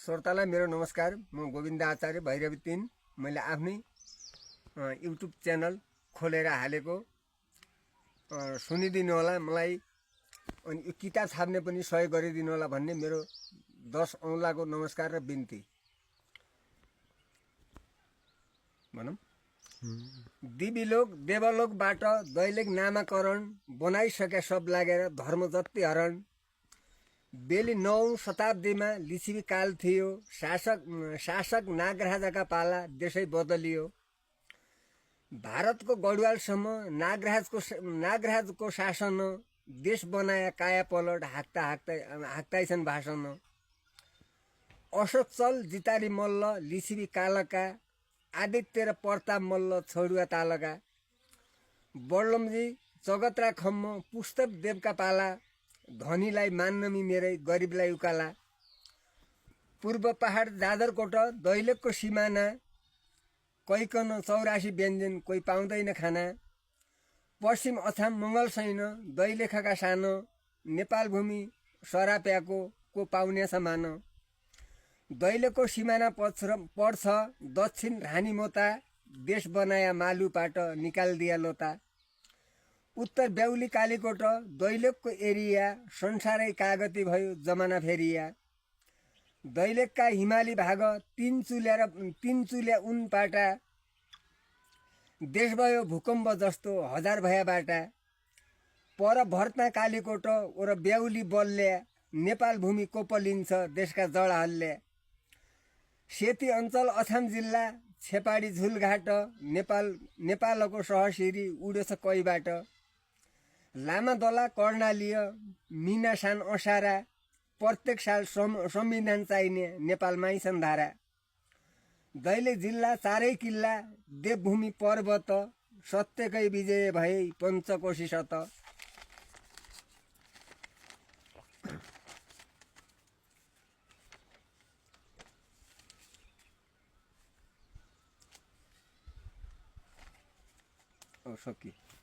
श्रोतालाई मेरो नमस्कार। म गोविन्द आचार्य भैरवी 3। मैले आफ्नै युट्युब च्यानल खोलेर हालेको, सुनिदिनु होला मलाई। अनि यो किताब छाप्ने पनि सहयोग गरिदिनु होला भन्ने मेरो 10 औँलाको नमस्कार र बिन्ती। भनौँ, दिविलोक देवलोकबाट दैलेख नामाकरण बनाइसके सब लागेर धर्म जति हरण। बेली 9औं शताब्दीमा लिच्छवी काल थियो, शासक नागराजाका पाला देशै बदलियो। भारतको गढवालसम्म नागराजको शासन, देश बनाया काया पलट हाक्दैछन् भाषण। अशोक चल जितारी मल्ल लिच्छवी कालका, आदित्य र प्रताप मल्ल छोडुवा तालका। बर्लमजी जगतरा खम्म पुस्तक देवका पाला, धनीलाई मान्नमी मेरै गरिबलाई उकाला। पूर्व पहाड जाजरकोट दैलेखको सिमाना, कैकन 84 व्यञ्जन कोही पाउँदैन खाना। पश्चिम अछाम मङ्गलसैन दैलेखका सानो, नेपाल भूमि सराप्याको को पाउने समान। दैलेखको सिमाना पर्छ दक्षिण रानीमोता, देश बनाया मालुपाट निकालिदिया लोता। उत्तर ब्याउली कालीकोट दैलेखको एरिया, संसारै कागती भयो जमाना फेरिया। दैलेखका हिमाली भाग तीन चुल्या उन पाटा, देश भयो भूकम्प जस्तो हजार भया बाटा। पर भर्ता कालीकोट ओर ब्याउली बल्ल्या, नेपाल भूमि कोपलिन्छ देशका जड हल्ल्या। सेती अञ्चल अछाम जिल्ला, छेपाडी झुलघाट, नेपालको सहसिरी उडेछ कैबाट। लामा दला कर्णालीय मिनासान असारा, प्रत्येक साल संविधान चाहिने नेपालमै छन् धारा। दैलेख जिल्ला चारै किल्ला, देवभूमि पर्वत, सत्यकै विजय भए पञ्चकोशी सत। सकियो।